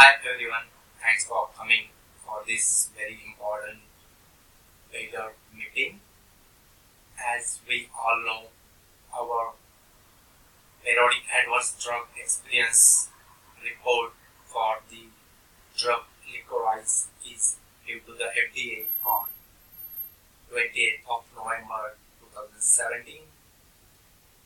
Hi everyone, thanks for coming for this very important weather meeting. As we all know, our periodic adverse drug experience report for the drug licorice is due to the FDA on 28th of November 2017.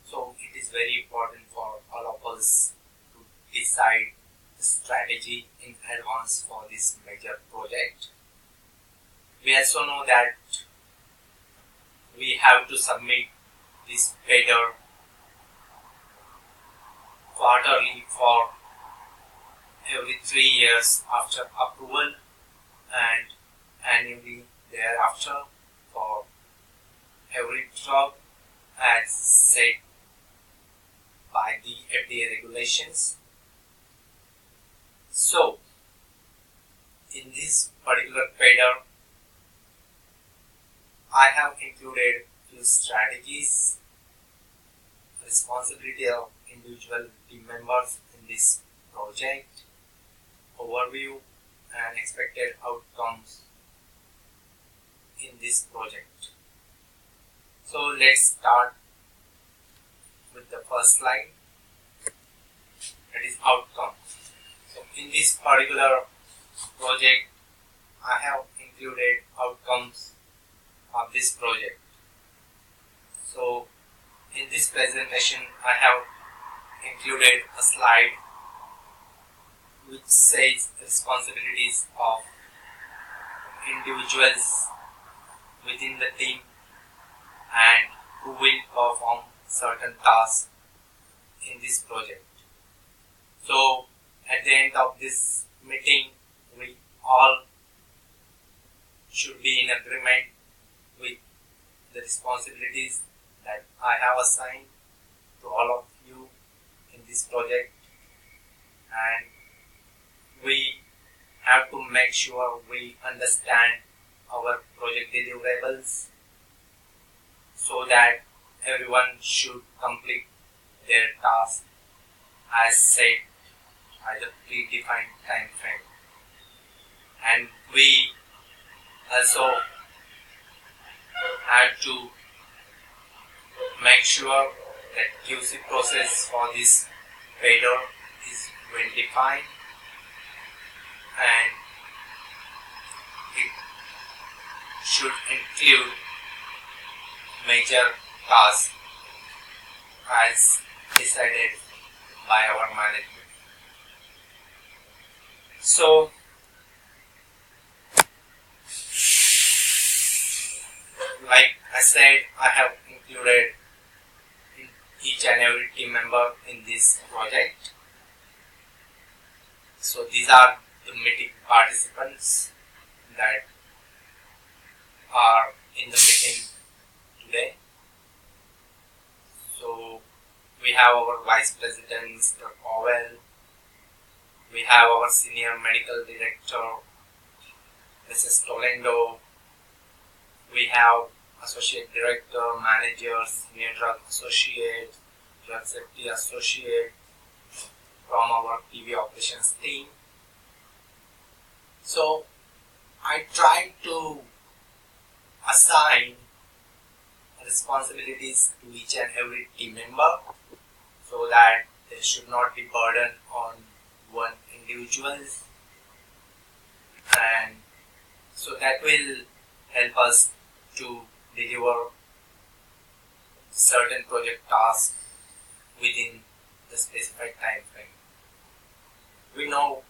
So it is very important for all of us to decide the strategy in advance for this major project. We also know that we have to submit this paper quarterly for every 3 years after approval and annually thereafter for every drug as set by the FDA regulations. So, in this particular paper, I have included few strategies, responsibility of individual team members in this project, overview and expected outcomes in this project. So let's start with the first slide, that is outcome. So in this particular project, I have included outcomes of this project. So in this presentation I have included a slide which says responsibilities of individuals within the team and who will perform certain tasks in this project. So at the end of this meeting, we all should be in agreement with the responsibilities that I have assigned to all of you in this project, and we have to make sure we understand our project deliverables so that everyone should complete their task as set by the predefined time frame. And we also have to make sure that QC process for this paper is well defined and it should include major tasks as decided by our management. So like I said, I have included each and every team member in this project. So these are the meeting participants that are in the meeting today. So we have our Vice President Mr. Powell, we have our Senior Medical Director Mrs. Tolendo, we have Associate Director, Manager, Senior Drug Associate, Drug Safety Associate from our PV operations team. So I tried to assign responsibilities to each and every team member so that there should not be burden on one individual, and so that will help us to deliver certain project tasks within the specified time frame. We know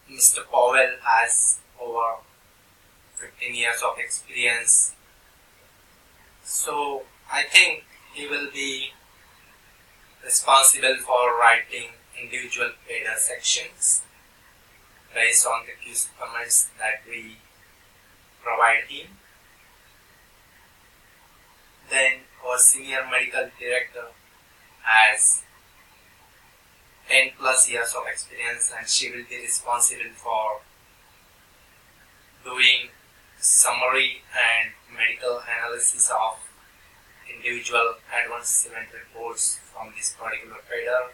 Mr. Powell has over 15 years of experience, so I think he will be responsible for writing individual header sections based on the QC comments that we provide him. Then our Senior Medical Director has 10 plus years of experience and she will be responsible for doing summary and medical analysis of individual advanced event reports from this particular paper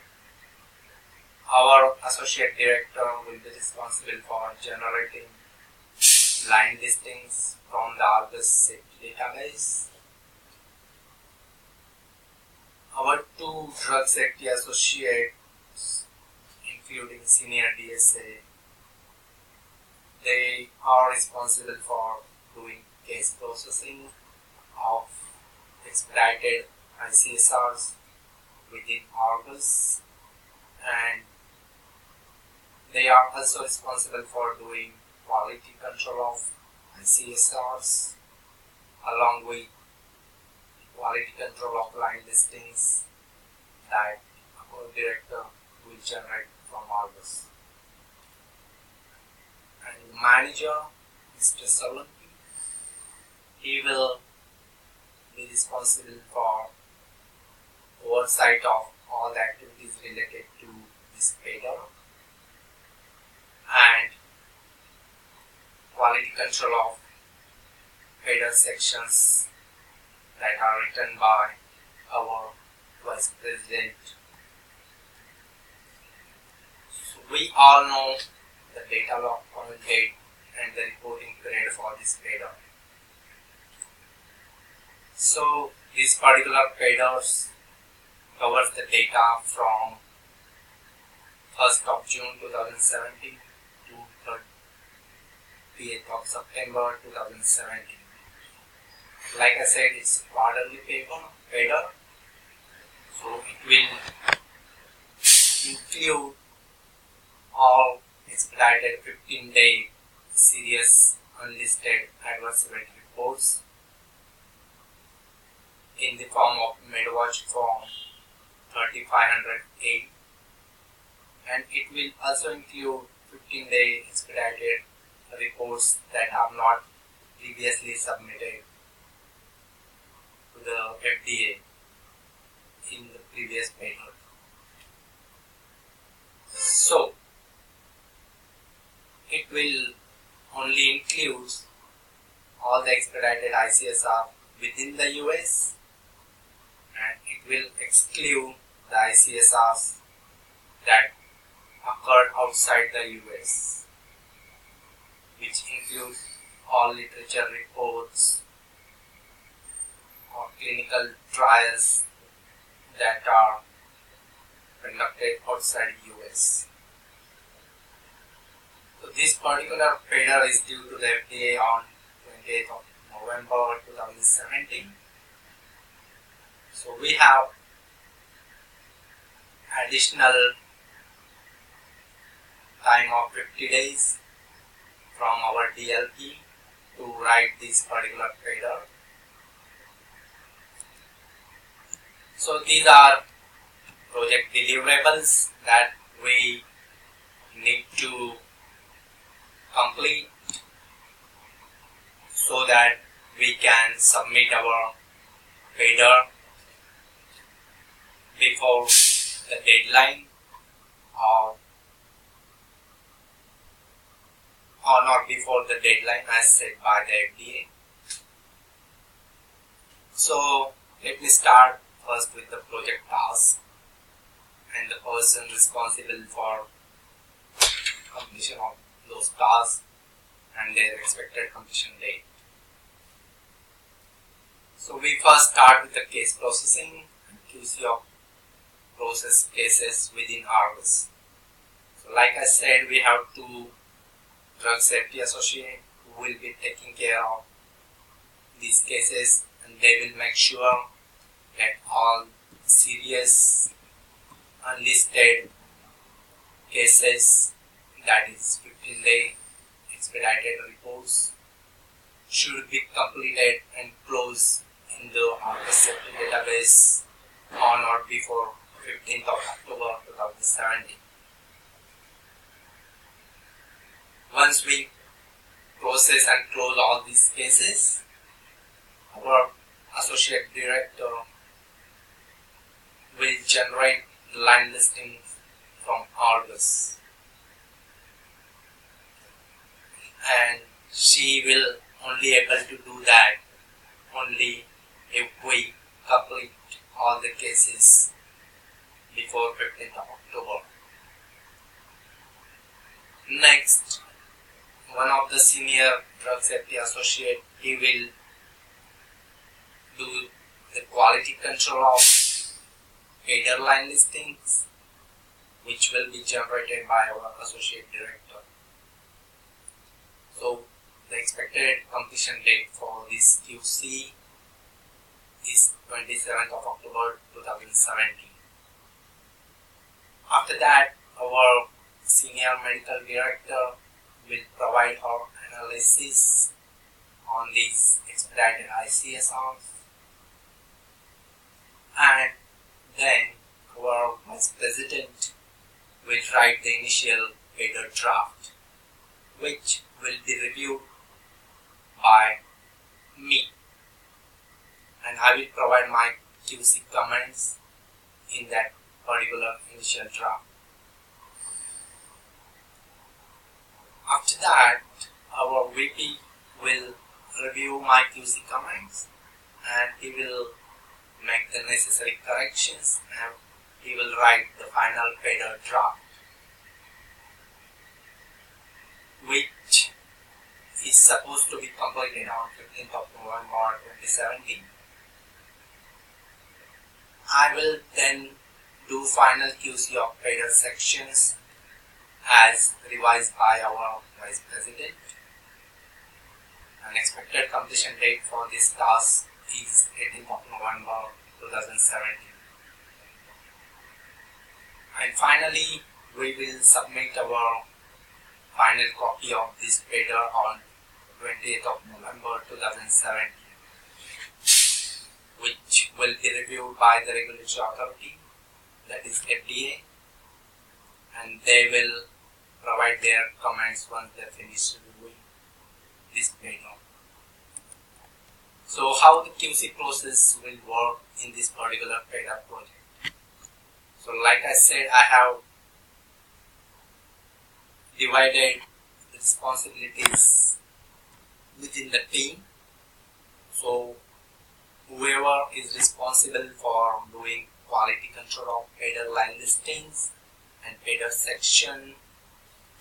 Our associate director will be responsible for generating line listings from the Argus safety database. Our two drug safety associates, including senior DSA, they are responsible for doing case processing of expedited ICSRs within Argus, and they are also responsible for doing quality control of ICSRs along with quality control of line listings that our director will generate from Argus. And the manager, Mr. Solanki, he will be responsible for oversight of all the activities related to this payload and quality control of header sections that are written by our Vice President. So we all know the data log point date and the reporting period for this payload. So this particular payload covers the data from 1st of June 2017 to 30th of September 2017. Like I said, it's a quarterly payload, so it will include all expedited 15-day serious unlisted adverse event reports in the form of MedWatch form 3508, and it will also include 15-day expedited reports that have not previously submitted to the FDA in the previous payload. So it will only include all the expedited ICSR within the US, and it will exclude the ICSRs that occurred outside the US, which include all literature reports or clinical trials that are conducted outside US. So this particular payload is due to the FDA on 28th of November 2017. So we have additional time of 50 days from our DLP to write this particular payload. So these are project deliverables that we need to complete so that we can submit our payload before the deadline or not before the deadline as set by the FDA. So let me start first with the project task and the person responsible for completion of those tasks and their expected completion date. So we first start with the case processing and QC of process cases within Argus. So like I said, we have two drug safety associates who will be taking care of these cases, and they will make sure that all serious unlisted cases, that is 15-day expedited reports, should be completed and closed in the Argus safety database on or before 15th of October 2017. Once we process and close all these cases, our associate director will generate line listings from Argus, and she will only able to do that only if we complete all the cases before 15th of October. Next, one of the senior drug safety associate, he will do the quality control of header line listings, which will be generated by our associate director. So the expected completion date for this QC is 27th of October 2017. After that, our senior medical director will provide our analysis on these expedited ICSRs, and then our vice president will write the initial header draft, which will be reviewed by me, and I will provide my QC comments in that particular initial draft. After that, our VP will review my QC comments, and he will make the necessary corrections, and he will write the final header draft, which is supposed to be completed on 15th of November 2017. I will then do final QC of header sections as revised by our vice president. An expected completion date for this task is 18th of November 2017. And finally, we will submit our final copy of this header on 20th of November 2017, which will be reviewed by the regulatory authority, that is FDA, and they will provide their comments once they finish reviewing this header. So how the QC process will work in this particular header project? So like I said, I have divided the responsibilities within the team. So whoever is responsible for doing quality control of header line listings and header section,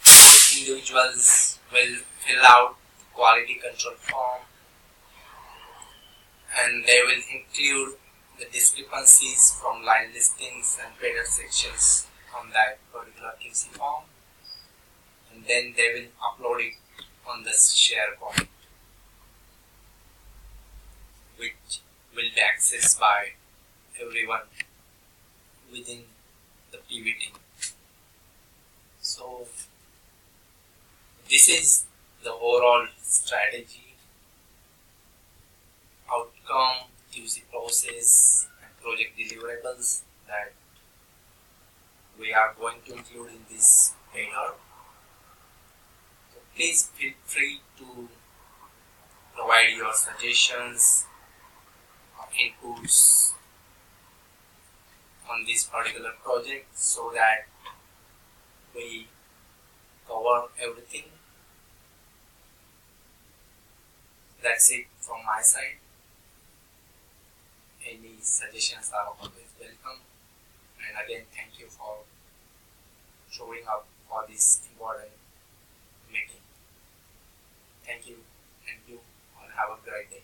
those individuals will fill out the quality control form, and they will include the discrepancies from line listings and header sections on that particular QC form, and then they will upload it on the SharePoint, which will be accessed by everyone within the PV team. So this is the overall strategy, outcome, QC process, and project deliverables that we are going to include in this header. So please feel free to provide your suggestions or inputs on this particular project so that we cover everything. That's it from my side. Any suggestions are always welcome, and again thank you for showing up for this important meeting. Thank you, and you all have a great day.